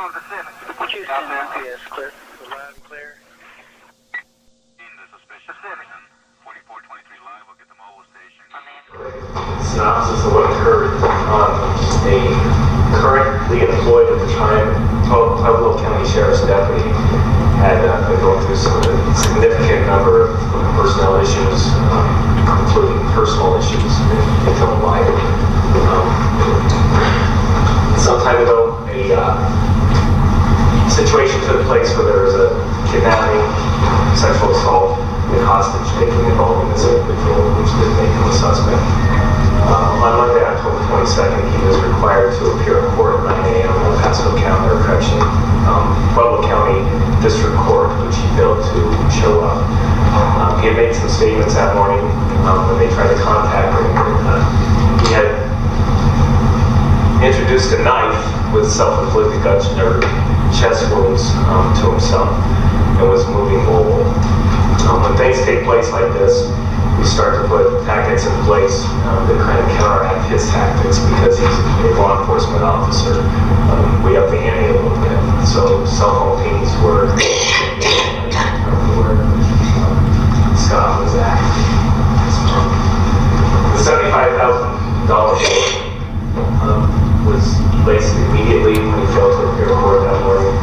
7 Pacific. Houston, yes, clear. Loud and clear. In the suspicious person, 4423 live, we'll get the mobile station. Synopsis of what occurred. A currently employed at the time Pueblo County Sheriffs deputy had been going through some significant number of personnel issues, including personal issues in his own life. Some time ago, a situation took place where there was a kidnapping, sexual assault, and hostage taking involving this individual, which did make him a suspect. On Monday, October 22nd, he was required to appear in court at 9 a.m. in El Paso County, Pueblo County District Court, which he failed to show up. He had made some statements that morning when they tried to contact him. He had introduced a knife with self-inflicted chest wounds to himself and was moving mobile. When things take place like this, we start to put tactics in place that kind of counteract his tactics because he's a law enforcement officer. We up the ante a little bit. So cell phone pings were where Scott was at. The $75,000 was placed immediately when he failed to appear in court that morning.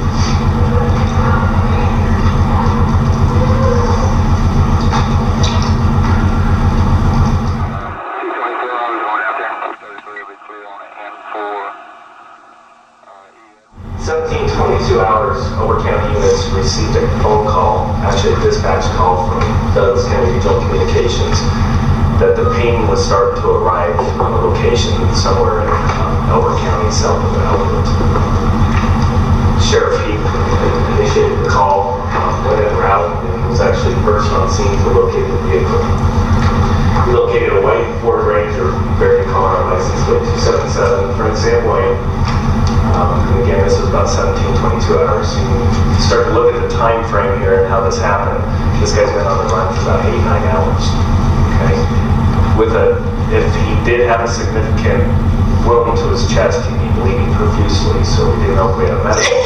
Hours, Elbert County units received a phone call, actually a dispatch call from Douglas County Regional Communications, that the ping was starting to arrive on a location somewhere in Elbert County, south of Elbert. Sheriff Heath initiated the call, went en route, and was actually first on scene to locate the vehicle. We located a white Ford Ranger, bearing Colorado license plate 277, Frank Samboy. And again, this was about 17-22 hours. You start to look at the time frame here and how this happened. This guy's been on the run for about 8-9 hours. Okay, if he did have a significant wound to his chest, he'd be bleeding profusely. So we didn't know if we had a medical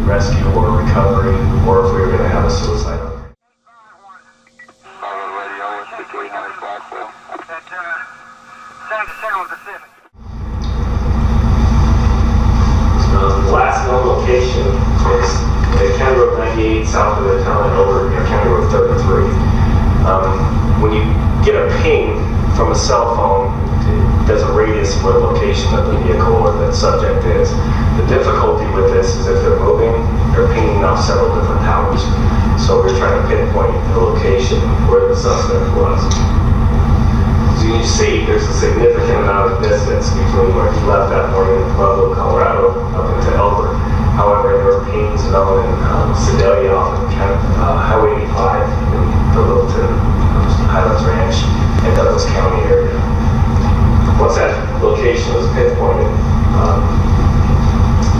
rescue or recovery, or if we were going to have a suicide. Pacific. The last known location is the County Road 98 south of the town of Elbert, County Road 33. When you get a ping from a cell phone, it does a radius of where the location of the vehicle or the subject is. The difficulty with this is if they're moving, they're pinging off several different towers. So we're trying to pinpoint the location where the suspect was. So you see there's a significant amount of distance between where he left that morning in Pueblo, Colorado, up into Elbert. However, there were pings known in Sedalia off of Highway 85 in the Littleton Highlands Ranch and Douglas County area. Once that location was pinpointed,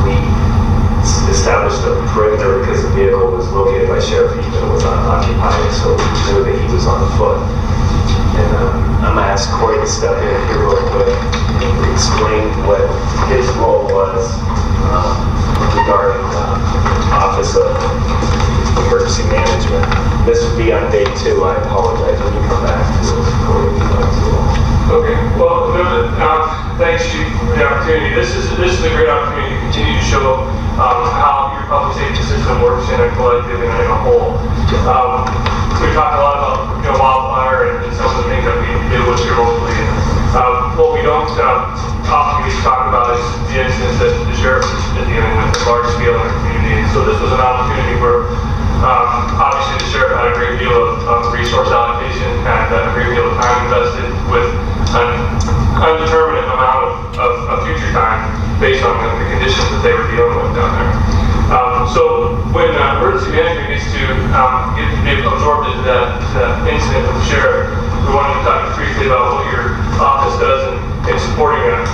we established a perimeter because the vehicle was located by Sheriff Heath and was unoccupied, so we knew that he was on foot. And I'm going to ask Cory to step in here real quick and explain what his role was regarding the Office of Emergency Management. This would be on day 2. I apologize when you come back to Cory if you'd like to. Okay. Well, thanks, Chief, for the opportunity. This is a great opportunity to continue to show how your public safety system works in a collective and in a whole. We talked a lot about wildfire and some of the things that we do with here locally. What we don't often get to talk about is the instance that the sheriff is dealing with at large scale in our community. And so this was an opportunity where obviously the sheriff had a great deal of resource allocation and a great deal of time invested with an undeterminate amount of future time based on the conditions that they were dealing with down there. So when emergency management gets to get absorbed into that incident with the sheriff, we wanted to talk briefly about what your office does in supporting a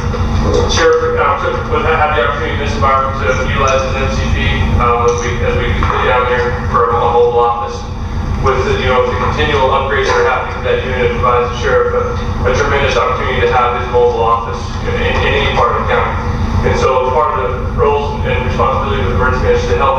sheriff. Would have the opportunity in this environment to utilize his MCP as we get down there for a mobile office. With the continual upgrades that are happening to that unit, it provides the sheriff a tremendous opportunity to have his mobile office in any part of the county. And so part of the roles and responsibility of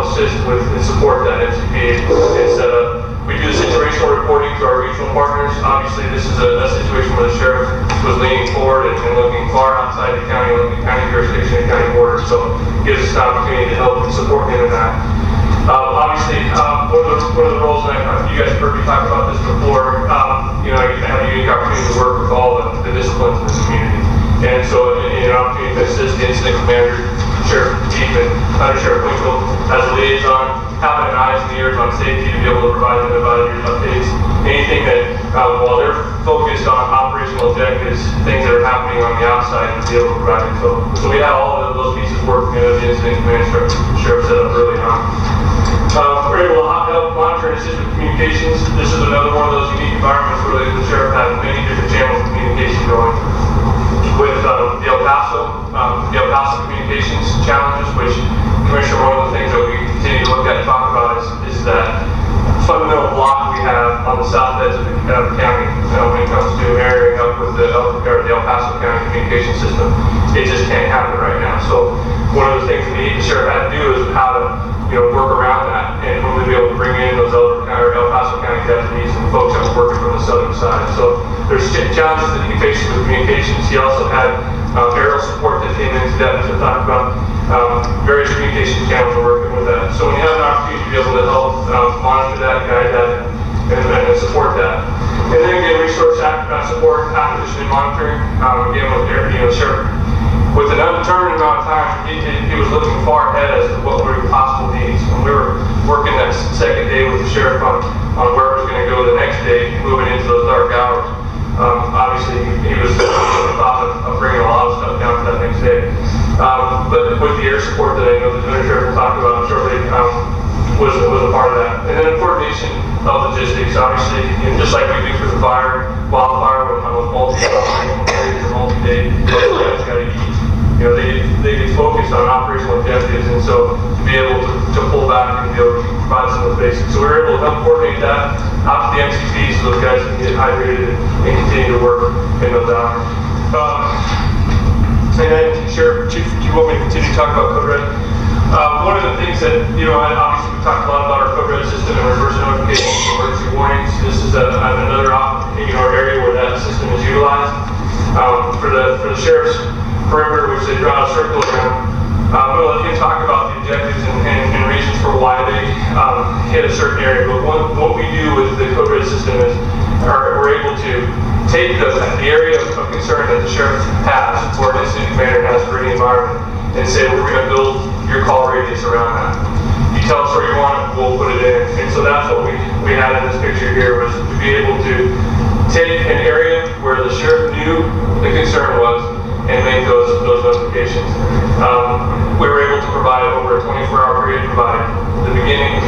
help assist with and support that MCP and set up. We do the situational reporting to our regional partners. Obviously, this is a situation where the sheriff was leaning forward and looking far outside the county, looking county jurisdiction and county borders. So it gives us an opportunity to help and support him in that. Obviously, one of the roles, and you guys have heard me talk about this before, you know, I have a unique opportunity to work with all the disciplines in the community. And so an opportunity to assist the incident commander, Sheriff Chief, and Undersheriff Winkel as a liaison, having an eyes and ears on safety to be able to provide them advisory updates. Anything that, while they're focused on operational objectives, things that are happening on the outside, to be able to provide them. So we had all of those pieces working in the incident commander sheriff set up early on. We're able to help monitor and assist with communications. This is another one of those unique environments where the sheriff has many different channels of communication going. With the El Paso communications challenges, which Commissioner, one of the things that we continue to look at and talk about is that fundamental block we have on the south edge of the county when it comes to marrying up with the El Paso County communication system. It just can't happen right now. So one of the things that the sheriff had to do is how to work around that and hopefully be able to bring in those El Paso County deputies and folks that were working from the southern side. So there's challenges that he faces with communications. He also had aerial support that came into that, as I talked about. Various communication channels are working with that. So when you have an opportunity to be able to help monitor that, guide that, and support that. And then again, resource support, acquisition and monitoring. Again, with the sheriff, with an undetermined amount of time, he was looking far ahead as to what were possible needs. When we were working that second day with the sheriff on where it was going to go the next day, moving into those dark hours, obviously he was thought of bringing a lot of stuff down for that next day. But with the air support that I know the Undersheriff will talk about shortly, was a part of that. And then coordination of logistics, obviously, just like we do for the wildfire, when I'm with multi-day, guys got to eat. They get focused on operational objectives, and so to be able to pull back and be able to provide some of the basics. So we're able to help coordinate that out to the MCPs so those guys can get hydrated and continue to work in those hours. And then, Sheriff Chief, do you want me to continue to talk about Code Red? One of the things that, obviously we talked a lot about our Code Red system and reverse notifications and emergency warnings. This is another area where that system is utilized. For the sheriff's perimeter, which they draw a circle around, I'm going to let him talk about the objectives and reasons for why they hit a certain area. But what we do with the Code Red system is we're able to take the area of concern that the sheriff has, or an incident commander has for any environment, and say, we're going to build your call radius around that. You tell us where you want it, we'll put it in. And so that's what we had in this picture here, was to be able to take an area where the sheriff knew the concern was and make those notifications. We were able to provide over a 24-hour period, provide the beginning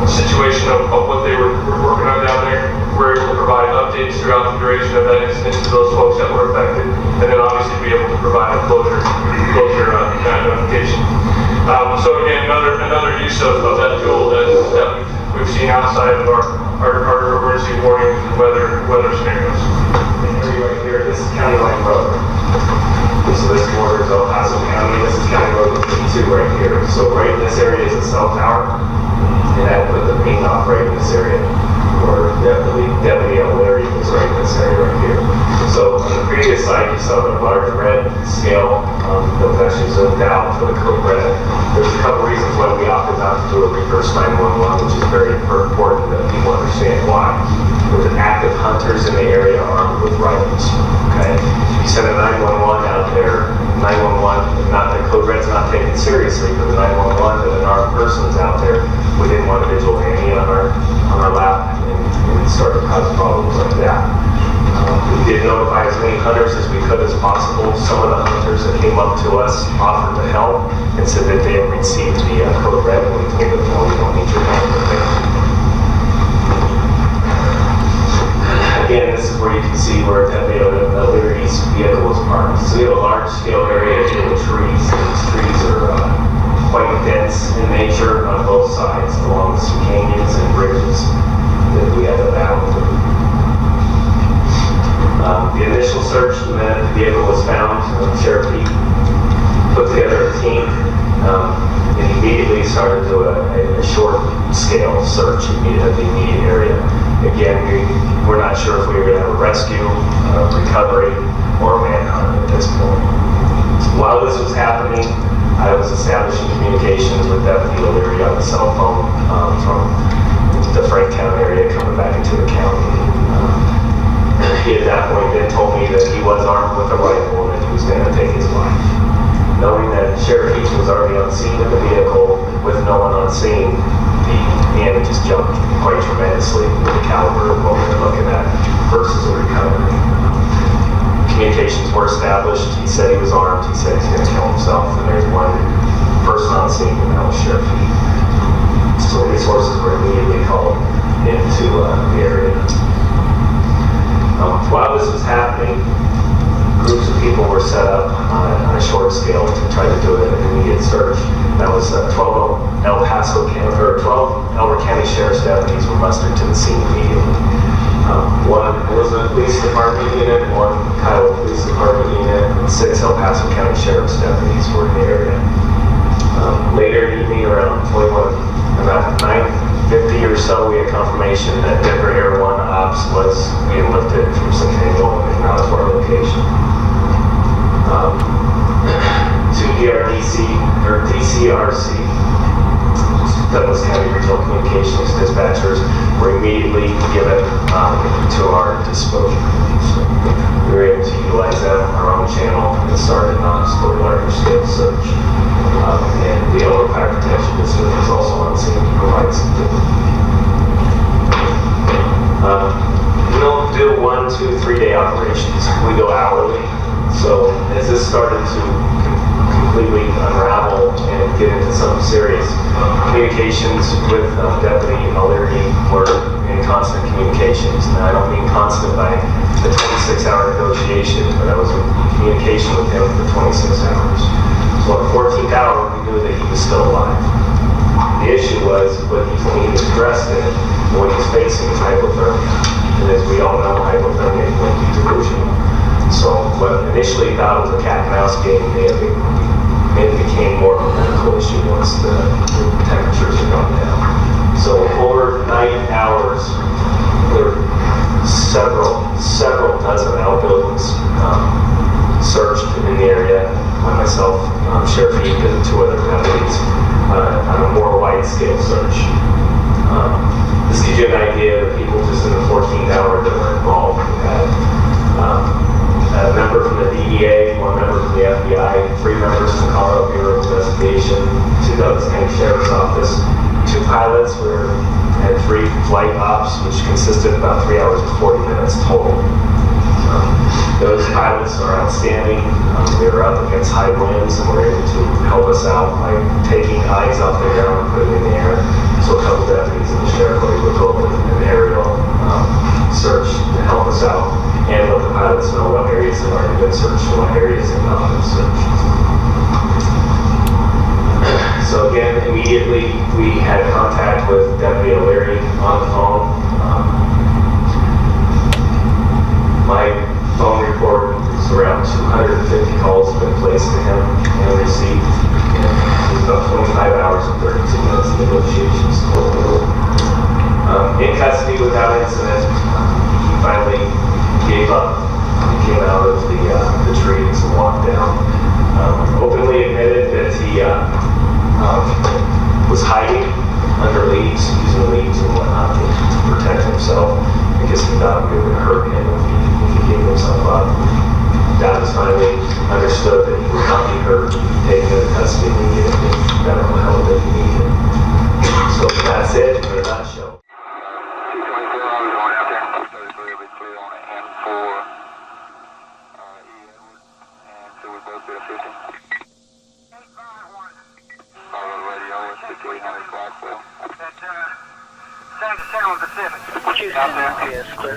situation of what they were working on down there. We're able to provide updates throughout the duration of that incident to those folks that were affected, and then obviously be able to provide a closure notification. So again, another use of that tool that we've seen outside of our emergency warnings and weather scenarios. Right here, this is County Line Road. So this borders El Paso County. This is County Road 52 right here. So right in this area is a cell tower, and that put the ping off right in this area. Or Deputy Elbert was right in this area right here. So on the previous slide, you saw the large red scale that was actually zoomed out for the Code Red. There's a couple reasons why we opted not to do a reverse 911, which is very important that people understand why. There's active hunters in the area armed with rifles. Okay, if you send a 911 out there, 911, not that Code Red's not taken seriously, but the 911 that an armed person's out there, we didn't want a vigilante on our lap and start to cause problems like that. We did notify as many hunters as we could as possible. Some of the hunters that came up to us offered to help and said that they had received the Code Red, and we told them, no, we don't need your help. Again, this is where you can see where the Liberty's vehicle is parked. So we have a large scale area here with trees. These trees are quite dense in nature on both sides, along with some canyons and bridges that we have to battle through. The initial search, the minute the vehicle was found, Sheriff Pete put together a team And immediately started to a short-scale search of the immediate area. Again, we're not sure if we were going to have a rescue, recovery, or a manhunt at this point. While this was happening, I was establishing communications with Deputy O'Leary on the cell phone from the Frank County area coming back into the county. He at that point then told me that he was armed with a rifle and that he was going to take his life. Knowing that Sheriff Heach was already on scene in the vehicle with no one on scene, the hand just jumped quite tremendously with the caliber of what we were looking at versus a recovery. Communications were established. He said he was armed. He said he's going to kill himself, and there's one person on scene, and that was Sheriff Heach. So resources were immediately called into the area. While this was happening, groups of people were set up on a short scale to try to do an immediate search. That was 12 Elbert County Sheriffs deputies were mustered to the scene immediately. One Elizabeth Police Department unit, one Kiowa Police Department unit, and 6 El Paso County Sheriff's deputies were in the area. Later in the evening, around about 9:50 or so, we had confirmation that Denver Air 1 Ops was being lifted from Centennial and out to our location. Two DCRC, Douglas County Regional Communications dispatchers, were immediately given to our disposal. So we were able to utilize that on our own channel and started on a larger scale search. And the Elbert Fire Protection District is also on scene to provide support. We don't do 1, 2, 3 day operations. We go hourly. So as this started to completely unravel and get into some serious communications with Deputy O'Leary, were in constant communications. Now I don't mean constant by the 26-hour negotiation, but I was in communication with him for 26 hours. So on the 14th hour, we knew that he was still alive. The issue was when he was dressed in and when he's facing is hypothermia. And as we all know, hypothermia can be delusional. So what initially thought was a cat and mouse game, it became more of a medical issue once the temperatures had gone down. So overnight hours, there were several dozen outbuildings searched in the area by myself, Sheriff Heach, and 2 other deputies on a more wide-scale search. This gives you an idea of the people just in the 14th hour that were involved. We had a member from the DEA, 1 member from the FBI, 3 members from the Colorado Bureau of Investigation, 2 Douglas County Sheriff's Office, 2 pilots had 3 flight ops, which consisted of about 3 hours and 40 minutes total. Those pilots are outstanding. They were up against high winds and were able to help us out by taking eyes off the ground and putting them in the air. So a couple deputies in the sheriff were able to go with an aerial search to help us out and let the pilots know what areas have already been searched and what areas have not been searched. So again, immediately we had contact with Deputy O'Leary on the phone. My phone report is around 250 calls have been placed to him and received. It was about 25 hours and 32 minutes of negotiations. In custody without incident, he finally gave up. He came out of the trees and walked down. Openly admitted that he was hiding under leaves, using leaves and whatnot to protect himself because he thought we were going to hurt him if he gave himself up. That was finally understood that he would not be hurt, taken into custody immediately, medical help if he needed. So that's it in a nutshell. 224, I was going out there, 233 will be clear on an M4 and so we both did a 50. 851. Follow the radio, it's 5800 Blackwell. That's San Pacific. Houston, yes, clear.